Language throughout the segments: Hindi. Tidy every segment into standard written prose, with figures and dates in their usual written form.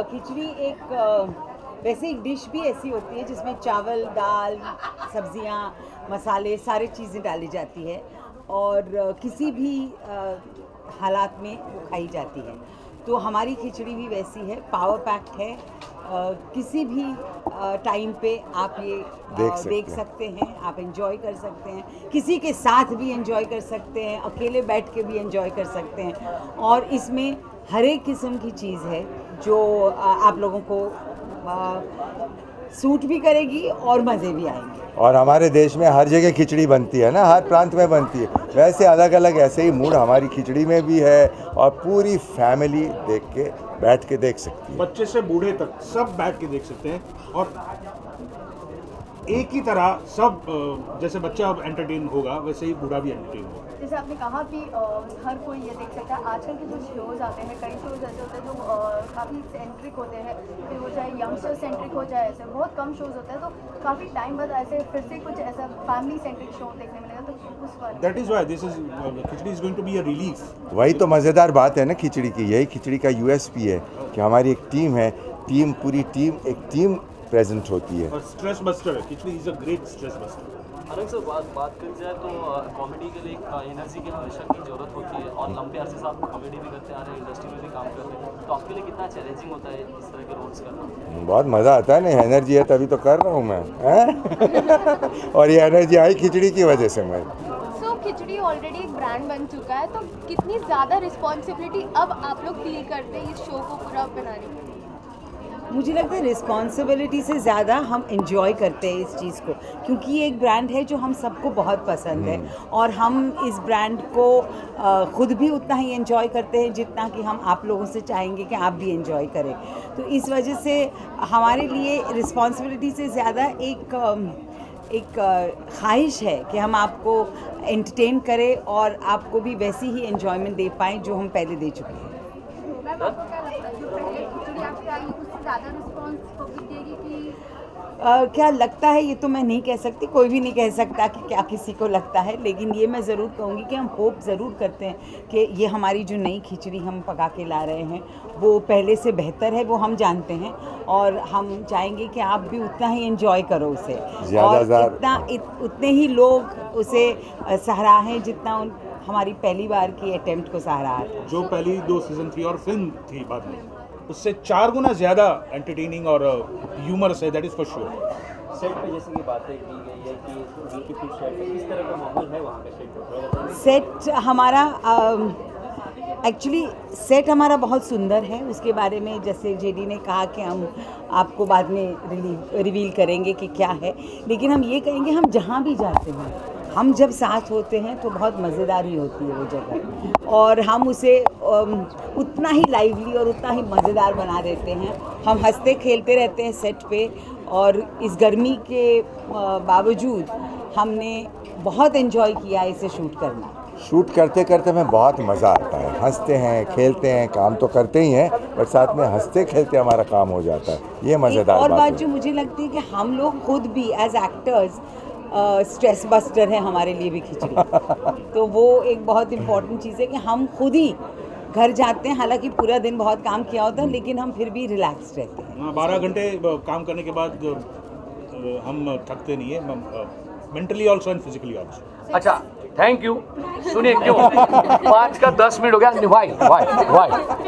खिचड़ी एक वैसे एक डिश भी ऐसी होती है जिसमें चावल, दाल, सब्जियां, मसाले सारी चीज़ें डाली जाती है और किसी भी हालात में वो खाई जाती है। तो हमारी खिचड़ी भी वैसी है, पावर पैक्ड है। किसी भी टाइम पे आप ये देख सकते हैं, आप एंजॉय कर सकते हैं, किसी के साथ भी एंजॉय कर सकते हैं, अकेले बैठ के भी एंजॉय कर सकते हैं। और इसमें हर एक किस्म की चीज़ है जो आप लोगों को सूट भी करेगी और मज़े भी आएंगे। और हमारे देश में हर जगह खिचड़ी बनती है ना, हर प्रांत में बनती है, वैसे अलग अलग ऐसे ही मूड हमारी खिचड़ी में भी है और पूरी फैमिली बैठ के देख सकती है। बच्चे से बूढ़े तक सब बैठ के देख सकते हैं और एक ही तरह सब, जैसे बच्चा अब एंटरटेन होगा वैसे ही बूढ़ा भी एंटरटेन होगा। जैसे आपने कहा कि हर कोई ये देख सकता है। आजकल के जो शोज़ आते हैं, कई शोज़ ऐसे होते हैं जो काफ़ी सेंट्रिक होते हैं, फिर वो चाहे यंगस्टर सेंट्रिक हो जाए, ऐसे बहुत कम शोज़ होते हैं। तो काफ़ी टाइम बाद ऐसे फिर से कुछ ऐसा फैमिली सेंट्रिक शो देखने मिलेगा, तो उस पर that is why this is khichdi is going to be a relief. वही तो मज़ेदार बात है ना खिचड़ी की, यही खिचड़ी का यूएसपी है कि हमारी एक टीम है, पूरी टीम प्रेजेंट होती है। और स्ट्रेस बस्टर है, khichdi is a great stress buster. अरंग सर, बात कर जाए तो कॉमेडी के लिए एनर्जी की हमेशा की ज़रूरत होती है और लंबे अरसे से आप कॉमेडी भी करते आ रहे हैं, इंडस्ट्री में भी काम कर रहे हैं, तो आपके लिए कितना चैलेंजिंग होता है इस तरह के रोल्स करना? बहुत मज़ा आता है ना, एनर्जी है तभी तो कर रहा हूँ मैं और ये एनर्जी आई खिचड़ी की वजह से मैं। खिचड़ी ऑलरेडी एक ब्रांड बन चुका है, तो कितनी ज़्यादा रिस्पॉन्सिबिलिटी अब आप लोग फील करते हैं इस शो को पूरा बनाने के लिए? मुझे लगता है रिस्पॉन्सिबिलिटी से ज़्यादा हम इंजॉय करते हैं इस चीज़ को, क्योंकि ये एक ब्रांड है जो हम सबको बहुत पसंद है और हम इस ब्रांड को ख़ुद भी उतना ही इंजॉय करते हैं जितना कि हम आप लोगों से चाहेंगे कि आप भी इंजॉय करें। तो इस वजह से हमारे लिए रिस्पॉन्सिबिलिटी से ज़्यादा एक ख्वाहिश है कि हम आपको एंटरटेन करें और आपको भी वैसी ही एंजॉयमेंट दे पाएँ जो हम पहले दे चुके हैं। क्या लगता है ये तो मैं नहीं कह सकती, कोई भी नहीं कह सकता कि क्या किसी को लगता है, लेकिन ये मैं ज़रूर कहूँगी कि हम होप ज़रूर करते हैं कि ये हमारी जो नई खिचड़ी हम पका के ला रहे हैं वो पहले से बेहतर है, वो हम जानते हैं और हम चाहेंगे कि आप भी उतना ही एंजॉय करो उसे और उतने ही लोग उसे सराहें जितना हमारी पहली बार की अटेम्प्ट को सराहा था। जो पहली 2 सीज़न थी और फिल्म थी बाद में, उससे 4 गुना ज़्यादा एंटरटेनिंग और ह्यूमरस है, that is for sure. Set पे जैसे कि बातें की गई है कि ब्यूटीफुल सेट, किस तरह का माहौल है वहाँ पे सेट हमारा एक्चुअली सेट हमारा बहुत सुंदर है। उसके बारे में जैसे जेडी ने कहा कि हम आपको बाद में रिवील करेंगे कि क्या है, लेकिन हम ये कहेंगे हम जहाँ भी जाते हैं, हम जब साथ होते हैं तो बहुत मज़ेदारी होती है वो जगह और हम उसे उतना ही लाइवली और उतना ही मज़ेदार बना देते हैं। हम हंसते खेलते रहते हैं सेट पे और इस गर्मी के बावजूद हमने बहुत एंजॉय किया इसे शूट करते करते हमें बहुत मज़ा आता है, हंसते हैं खेलते हैं, काम तो करते ही हैं पर साथ में हंसते खेलते हमारा काम हो जाता है, ये मज़ेदार और बात है। जो मुझे लगती है कि हम लोग खुद भी एज एक्टर्स स्ट्रेस बस्टर है हमारे लिए भी खिचड़ी तो वो एक बहुत इम्पॉर्टेंट चीज़ है कि हम खुद ही घर जाते हैं, हालांकि पूरा दिन बहुत काम किया होता है लेकिन हम फिर भी रिलैक्स रहते हैं। 12 घंटे काम करने के बाद हम थकते नहीं है, mentally also and physically also. अच्छा, थैंक यू। सुनिए क्यों 5 का 10 मिनट हो गया।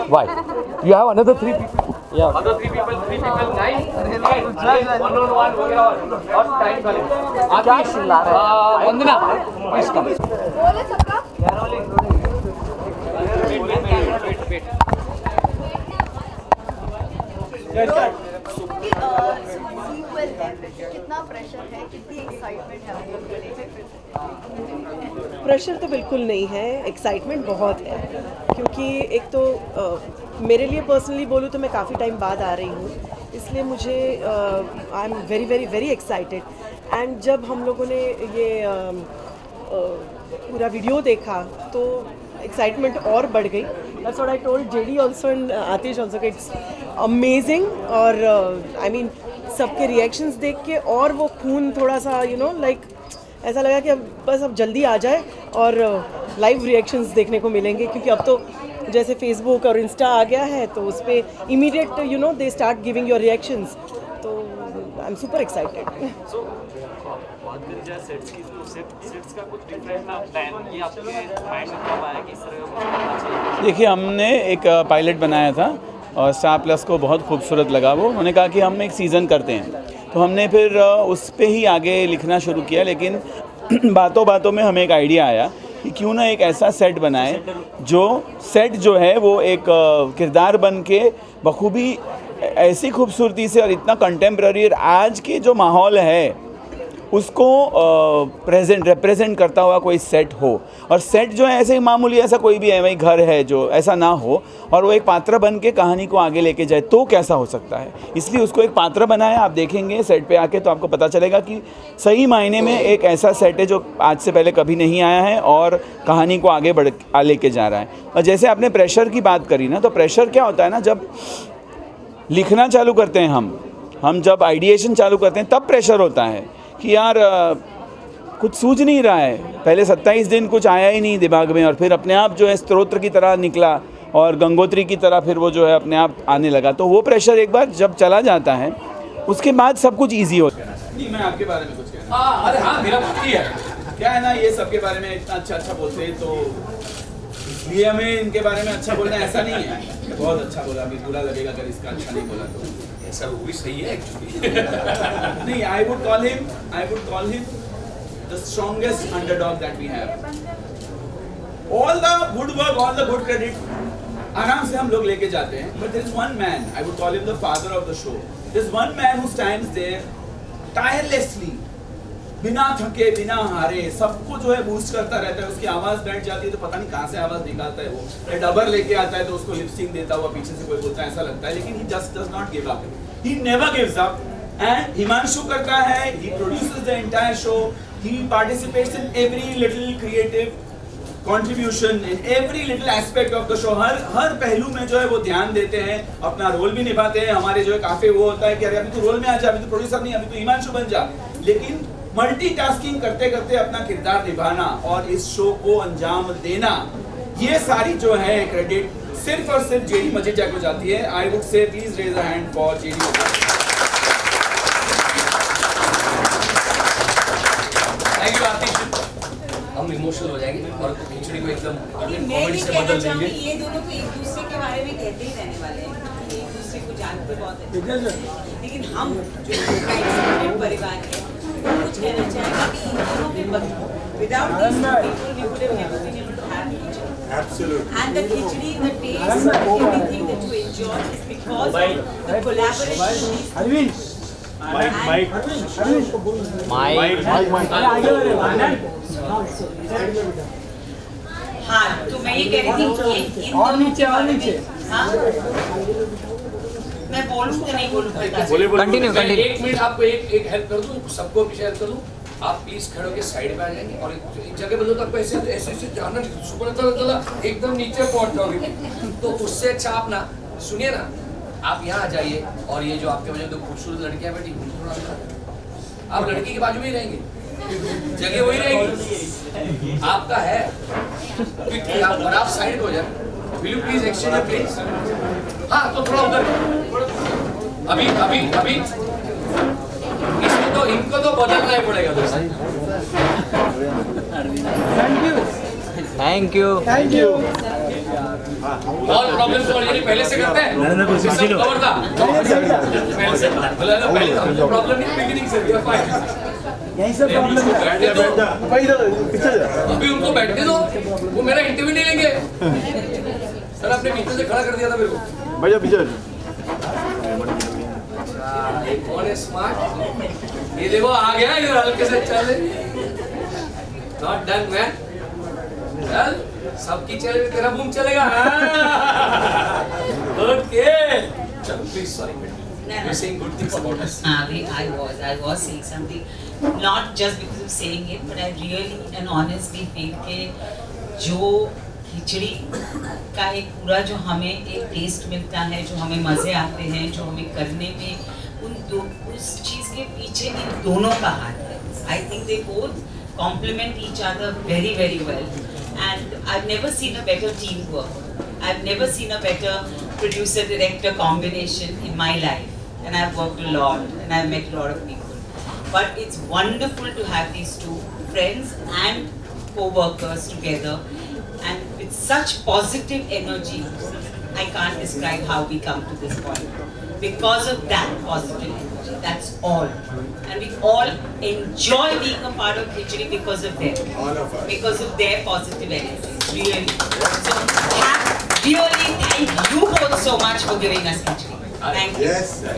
Why you have another 3 people, other 3 people 9 1-on-1 वगैरह और टाइम का क्या चिल्ला रहे हैं? वंदना प्लीज कम। बोले सबका कितना प्रेशर है, कितनी एक्साइटमेंट है? प्रेशर तो बिल्कुल नहीं है, एक्साइटमेंट बहुत है, क्योंकि एक तो मेरे लिए पर्सनली बोलूँ तो मैं काफ़ी टाइम बाद आ रही हूँ, इसलिए मुझे I am very very very excited. And जब हम लोगों ने ये पूरा वीडियो देखा तो एक्साइटमेंट और बढ़ गई। That's what I told JD also and Atish also, it's amazing. और आई मीन सबके रिएक्शंस देख के और वो खून थोड़ा सा लाइक ऐसा लगा कि अब जल्दी आ जाए और लाइव रिएक्शंस देखने को मिलेंगे, क्योंकि अब तो जैसे फेसबुक और इंस्टा आ गया है तो उस पर immediate they start giving your reactions, तो आई एम सुपर एक्साइटेड। सो बात करी जाए सेट्स की, तो सेट्स का कुछ डिफरेंट प्लान ये आपके माइंड में कब आया कि इस तरह का कुछ करना चाहिए? देखिए, हमने एक पायलट बनाया था और स्टार प्लस को बहुत खूबसूरत लगा वो। उन्होंने कहा कि हम एक सीज़न करते हैं, तो हमने फिर उस पे ही आगे लिखना शुरू किया। लेकिन बातों बातों में हमें एक आइडिया आया कि क्यों ना एक ऐसा सेट बनाए जो है वो एक किरदार बन के बखूबी ऐसी खूबसूरती से और इतना कंटेम्प्रेरी आज के जो माहौल है उसको रिप्रेजेंट करता हुआ कोई सेट हो। और सेट जो है ऐसे ही मामूली ऐसा कोई भी है वही घर है जो ऐसा ना हो, और वो एक पात्र बन के कहानी को आगे लेके जाए, तो कैसा हो सकता है। इसलिए उसको एक पात्र बनाया। आप देखेंगे सेट पे आके तो आपको पता चलेगा कि सही मायने में एक ऐसा सेट है जो आज से पहले कभी नहीं आया है और कहानी को आगे लेके जा रहा है। और जैसे आपने प्रेशर की बात करी ना, तो प्रेशर क्या होता है ना, जब लिखना चालू करते हैं हम जब आइडिएशन चालू करते हैं तब प्रेशर होता है कि यार कुछ सूझ नहीं रहा है। पहले 27 दिन कुछ आया ही नहीं दिमाग में, और फिर अपने आप जो है स्तोत्र की तरह निकला और गंगोत्री की तरह फिर वो जो है अपने आप आने लगा। तो वो प्रेशर एक बार जब चला जाता है उसके बाद सब कुछ ईजी होता है। नहीं, मैं आपके बारे में कुछ कहना। अरे हाँ, मेरा बाकी है। क्या है ना, ये सबके बारे में इतना अच्छा बोलते हैं, तो इसलिए हमें इनके बारे में अच्छा बोलना ऐसा नहीं है। बहुत अच्छा बोला, अभी बुरा लगेगा अगर इसका अच्छा नहीं बोला तो। ऐसा वो भी सही है एक्चुअली। नहीं, I would call him the strongest underdog that we have. All the good work, all the good credit आराम से हम लोग लेके जाते हैं, but there is one man, I would call him the father of the show. There is one man who stands there tirelessly, बिना थके बिना हारे सबको जो है बूस्ट करता रहता है। उसकी आवाज बैठ जाती है तो पता नहीं कहाँ से आवाज निकालता है वो, डबर लेके आता है तो उसको लिपसिंग देता हुआ पीछे से कोई बोलता है, ऐसा लगता है। लेकिन he just does not give up. He never gives up. And Himanshu करता है, he produces the entire show. He participates in every little creative contribution, in every little aspect of the show. हर पहलू में जो है वो ध्यान देते हैं, अपना रोल भी निभाते हैं। हमारे जो है काफी वो होता है कि अरे अभी तो रोल में आ जा, अभी तो प्रोड्यूसर नहीं, अभी तो हिमांशु बन जा। लेकिन मल्टीटास्किंग करते करते अपना किरदार निभाना और इस शो को अंजाम देना, ये सारी जो है क्रेडिट सिर्फ और सिर्फ जेडी मजीठिया को जाती है। I would say please raise a hand for J D Majithia. Thank you Aatish. हम इमोशनल हो जाएंगे और खिचड़ी को एकदम कॉमेडी से बदल देंगे। ये दोनों तो एक दूसरे के बारे में कहते ही रहने वाले हैं, एक दूसरे को जानते बहुत अच्छे, लेकिन हम जो परिवार है कुछ कहना चाहेंगे कि इन दोनों के without these people we would have never been able to have khichdi. Absolutely. And the khichdi, the taste, everything that you enjoy is because of the collaboration. हाँ, तो मैं ये कह रही थी कि और नीचे हाँ, मैं बोलूँ तो नहीं बोलूँ। कंटिन्यू। एक मिनट आपको एक हेल्प कर दूँ, सबको पीछे हेल्प कर दूँ। आप प्लीज खड़े होकर साइड में आ जाएंगे और एक जगह बदलो तो आपको ऐसे जाना सुपर चला एकदम नीचे पहुंच जाओगे। तो उससे अच्छा आप ना सुनिए ना, आप यहाँ आ जाइए और ये जो आपके वजह दो खूबसूरत लड़कियां बैठी आप लड़की के बाजू में ही रहेंगे, जगह वही रहेगी आपका है। आप साइड हो जाए, will you please exchange please. हाँ, तो थोड़ा उधर अभी इनको तो बदलना ही पड़ेगा दोस्तों। Thank you. और प्रॉब्लम सॉल्व यानी पहले से करते हैं। कवर था पहले से, पहले प्रॉब्लम नहीं बिगिनिंग से भी फाइन। यहीं से प्रॉब्लम है। अभी उनको बैठने दो, वो मेरा इंटरव्यू नहीं लेंगे। सर आपने नीचे से खड़ा कर दिया था मेरे को। भैया पीछे कौन है स्मार्ट? ये देखो आ गया इधर हल्के से चले। Not done man. चल सबकी चले तेरा बूम चलेगा ओके चल please sorry you're saying good things about us I was saying something, not just because of saying it, but I really and honestly feel कि जो खिचड़ी का एक पूरा जो हमें एक टेस्ट मिलता है, जो हमें मज़े आते हैं, जो हमें करने में उस चीज़ के पीछे इन दोनों का हाथ है. I think they both complement each other very very well, and I've never seen a better teamwork. I've never seen a better producer-director combination in my life. And I've worked a lot and I've met a lot of people. But it's wonderful to have these two friends and co-workers together, and with such positive energy. I can't describe how we come to this point. Because of that positive energy, that's all. And we all enjoy being a part of Khichdi because of them. All of us. Because of their positive energy. Really. So, really thank you both so much for giving us Khichdi. Thank you. Yes.